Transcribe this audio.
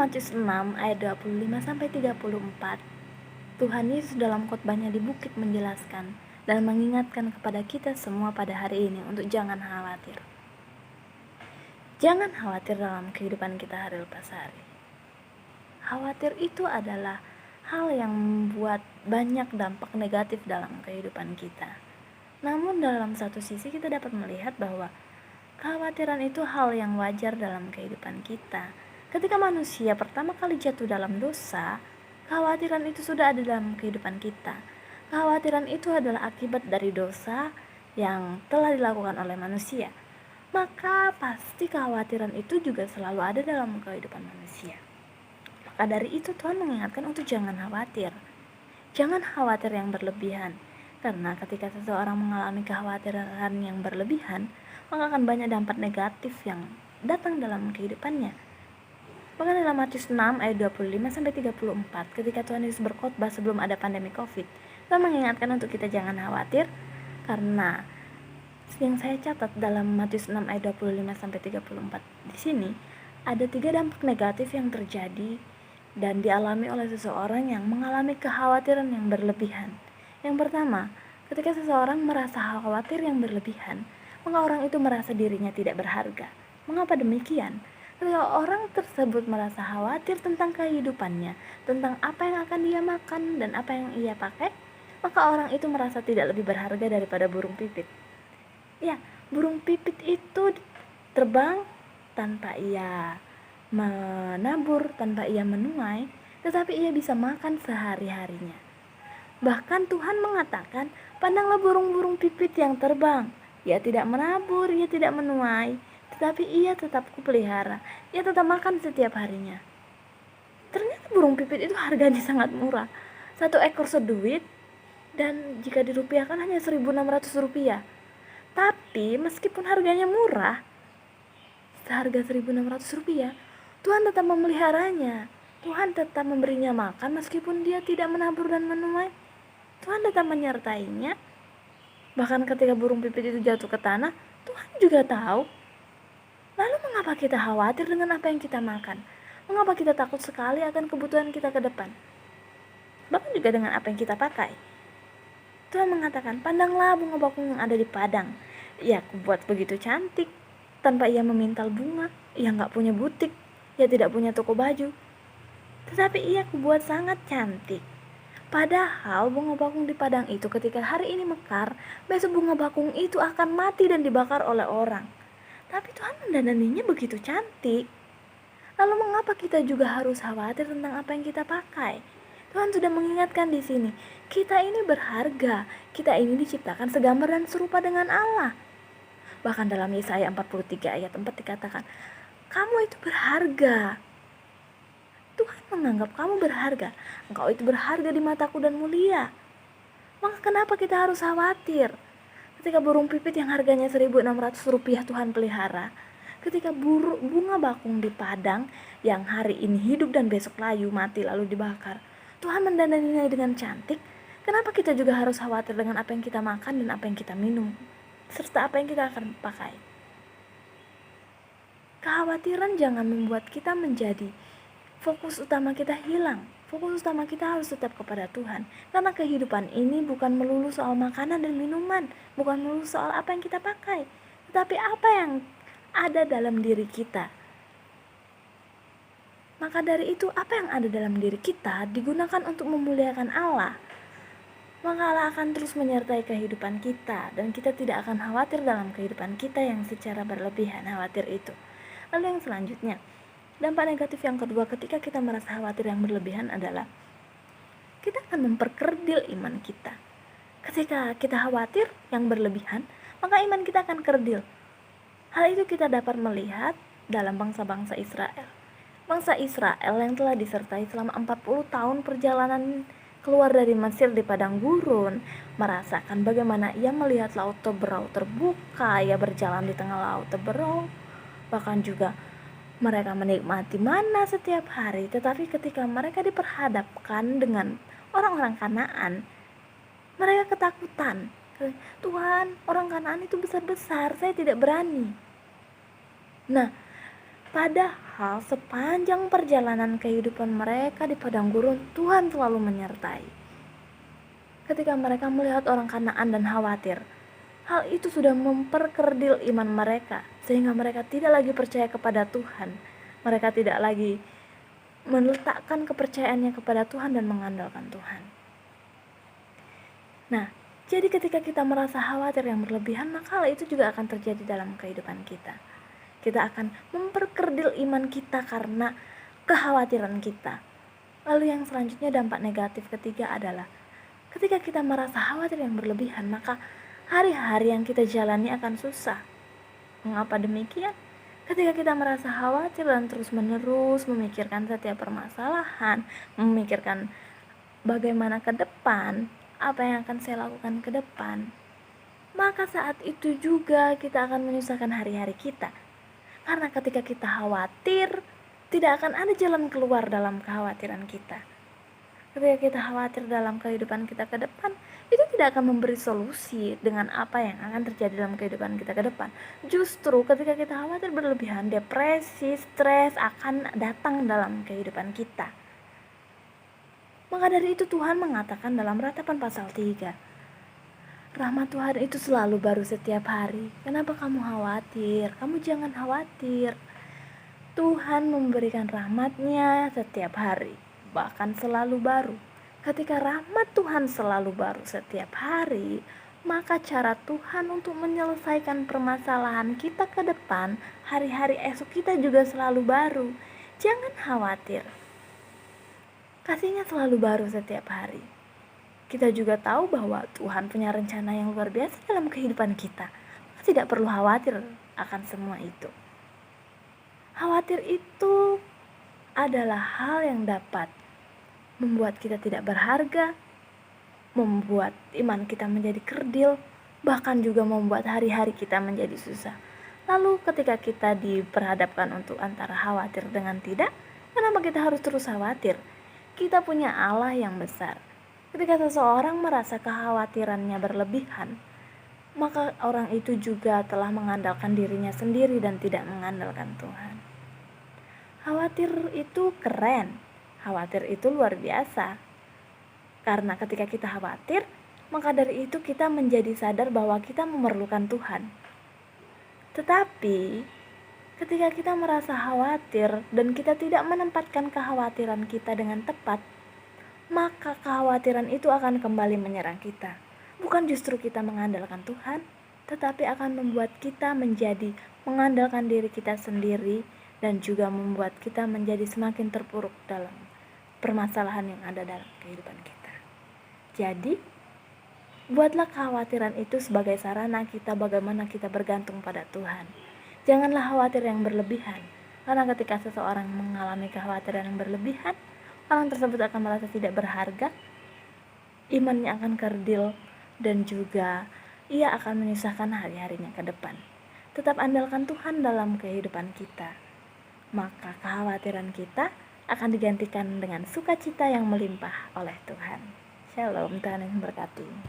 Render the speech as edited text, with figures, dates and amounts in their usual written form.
Matius 6 ayat 25-34, Tuhan Yesus dalam khotbahnya di bukit menjelaskan dan mengingatkan kepada kita semua pada hari ini untuk jangan khawatir. Jangan khawatir dalam kehidupan kita hari lepas hari. Khawatir itu adalah hal yang membuat banyak dampak negatif dalam kehidupan kita. Namun dalam satu sisi kita dapat melihat bahwa kekhawatiran itu hal yang wajar dalam kehidupan kita. Ketika manusia pertama kali jatuh dalam dosa, kekhawatiran itu sudah ada dalam kehidupan kita. Kekhawatiran itu adalah akibat dari dosa yang telah dilakukan oleh manusia. Maka pasti kekhawatiran itu juga selalu ada dalam kehidupan manusia. Maka dari itu Tuhan mengingatkan untuk jangan khawatir. Jangan khawatir yang berlebihan. Karena ketika seseorang mengalami kekhawatiran yang berlebihan, maka akan banyak dampak negatif yang datang dalam kehidupannya. Bahkan dalam Matius 6 ayat 25-34, ketika Tuhan Yesus berkhotbah sebelum ada pandemi COVID, Tuhan mengingatkan untuk kita jangan khawatir, karena yang saya catat dalam Matius 6 ayat 25-34 di sini ada 3 dampak negatif yang terjadi dan dialami oleh seseorang yang mengalami kekhawatiran yang berlebihan. Yang pertama, ketika seseorang merasa khawatir yang berlebihan, maka orang itu merasa dirinya tidak berharga. Mengapa demikian? Ketika orang tersebut merasa khawatir tentang kehidupannya, tentang apa yang akan dia makan dan apa yang ia pakai, maka orang itu merasa tidak lebih berharga daripada burung pipit. Ya, burung pipit itu terbang tanpa ia menabur, tanpa ia menuai, tetapi ia bisa makan sehari-harinya. Bahkan Tuhan mengatakan, pandanglah burung-burung pipit yang terbang. Ia tidak menabur, ia tidak menuai, tetapi ia tetap kupelihara, ia tetap makan setiap harinya. Ternyata burung pipit itu harganya sangat murah. 1 ekor seduit, dan jika dirupiahkan hanya 1.600 rupiah. Tapi meskipun harganya murah, seharga 1.600 rupiah, Tuhan tetap memeliharanya. Tuhan tetap memberinya makan meskipun dia tidak menabur dan menuai. Tuhan tetap menyertainya. Bahkan ketika burung pipit itu jatuh ke tanah, Tuhan juga tahu. Lalu mengapa kita khawatir dengan apa yang kita makan? Mengapa kita takut sekali akan kebutuhan kita ke depan? Bahkan juga dengan apa yang kita pakai. Tuhan mengatakan, pandanglah bunga bakung yang ada di padang. Ia kubuat begitu cantik. Tanpa ia memintal bunga, ia gak punya butik. Ia tidak punya toko baju. Tetapi ia kubuat sangat cantik. Padahal bunga bakung di padang itu ketika hari ini mekar, besok bunga bakung itu akan mati dan dibakar oleh orang. Tapi Tuhan mendananinya begitu cantik. Lalu mengapa kita juga harus khawatir tentang apa yang kita pakai? Tuhan sudah mengingatkan di sini, kita ini berharga. Kita ini diciptakan segambar dan serupa dengan Allah. Bahkan dalam Yesaya 43 ayat 4 dikatakan, kamu itu berharga. Tuhan menganggap kamu berharga. Engkau itu berharga di mataku dan mulia. Maka kenapa kita harus khawatir? Ketika burung pipit yang harganya 1.600 rupiah Tuhan pelihara, ketika bunga bakung di padang yang hari ini hidup dan besok layu, mati lalu dibakar, Tuhan mendananinya dengan cantik. Kenapa kita juga harus khawatir dengan apa yang kita makan dan apa yang kita minum, serta apa yang kita akan pakai? Kekhawatiran jangan membuat kita menjadi fokus utama kita hilang. Fokus utama kita harus tetap kepada Tuhan. Karena kehidupan ini bukan melulu soal makanan dan minuman, bukan melulu soal apa yang kita pakai, tetapi apa yang ada dalam diri kita. Maka dari itu, apa yang ada dalam diri kita digunakan untuk memuliakan Allah. Maka Allah akan terus menyertai kehidupan kita, dan kita tidak akan khawatir dalam kehidupan kita yang secara berlebihan khawatir itu. Lalu yang selanjutnya, dampak negatif yang kedua ketika kita merasa khawatir yang berlebihan adalah kita akan memperkerdil iman kita. Ketika kita khawatir yang berlebihan, maka iman kita akan kerdil. Hal itu kita dapat melihat dalam bangsa-bangsa Israel. Bangsa Israel yang telah disertai selama 40 tahun perjalanan keluar dari Mesir di padang gurun, merasakan bagaimana ia melihat laut Teberau terbuka, ia berjalan di tengah laut Teberau, bahkan juga mereka menikmati mana setiap hari. Tetapi ketika mereka diperhadapkan dengan orang-orang Kanaan, mereka ketakutan. Tuhan, orang Kanaan itu besar-besar, saya tidak berani. Nah, Padahal sepanjang perjalanan kehidupan mereka di padang gurun, Tuhan selalu menyertai. Ketika mereka melihat orang Kanaan dan khawatir, hal itu sudah memperkerdil iman mereka, sehingga mereka tidak lagi percaya kepada Tuhan. Mereka tidak lagi meletakkan kepercayaannya kepada Tuhan dan mengandalkan Tuhan. Nah, jadi ketika kita merasa khawatir yang berlebihan, maka hal itu juga akan terjadi dalam kehidupan kita. Kita akan memperkerdil iman kita karena kekhawatiran kita. Lalu yang selanjutnya, dampak negatif ketiga adalah ketika kita merasa khawatir yang berlebihan, maka hari-hari yang kita jalani akan susah. Mengapa demikian? Ketika kita merasa khawatir dan terus-menerus memikirkan setiap permasalahan, memikirkan bagaimana ke depan, apa yang akan saya lakukan ke depan, maka saat itu juga kita akan menyusahkan hari-hari kita. Karena ketika kita khawatir, tidak akan ada jalan keluar dalam kekhawatiran kita. Ketika kita khawatir dalam kehidupan kita ke depan, itu tidak akan memberi solusi dengan apa yang akan terjadi dalam kehidupan kita ke depan. Justru ketika kita khawatir berlebihan, depresi, stres akan datang dalam kehidupan kita. Maka dari itu Tuhan mengatakan dalam Ratapan pasal 3, rahmat Tuhan itu selalu baru setiap hari. Kenapa kamu khawatir? Kamu jangan khawatir. Tuhan memberikan rahmat-Nya setiap hari, bahkan selalu baru. Ketika rahmat Tuhan selalu baru setiap hari, maka cara Tuhan untuk menyelesaikan permasalahan kita ke depan, hari-hari esok kita juga selalu baru. Jangan khawatir. Kasih-Nya selalu baru setiap hari. Kita juga tahu bahwa Tuhan punya rencana yang luar biasa dalam kehidupan kita. Tidak perlu khawatir akan semua itu. Khawatir itu adalah hal yang dapat membuat kita tidak berharga, membuat iman kita menjadi kerdil, bahkan juga membuat hari-hari kita menjadi susah. Lalu ketika kita diperhadapkan untuk antara khawatir dengan tidak, kenapa kita harus terus khawatir? Kita punya Allah yang besar. Ketika seseorang merasa kekhawatirannya berlebihan, maka orang itu juga telah mengandalkan dirinya sendiri dan tidak mengandalkan Tuhan. Khawatir itu keren, khawatir itu luar biasa. Karena ketika kita khawatir, maka dari itu kita menjadi sadar bahwa kita memerlukan Tuhan. Tetapi ketika kita merasa khawatir dan kita tidak menempatkan kekhawatiran kita dengan tepat, maka kekhawatiran itu akan kembali menyerang kita. Bukan justru kita mengandalkan Tuhan, tetapi akan membuat kita menjadi mengandalkan diri kita sendiri dan juga membuat kita menjadi semakin terpuruk dalam permasalahan yang ada dalam kehidupan kita. Jadi, buatlah kekhawatiran itu sebagai sarana kita bagaimana kita bergantung pada Tuhan. Janganlah khawatir yang berlebihan, karena ketika seseorang mengalami kekhawatiran yang berlebihan, orang tersebut akan merasa tidak berharga, imannya akan kerdil, dan juga ia akan menyusahkan hari-harinya ke depan. Tetap andalkan Tuhan dalam kehidupan kita, maka kekhawatiran kita akan digantikan dengan sukacita yang melimpah oleh Tuhan. Shalom, Tuhan yang memberkati.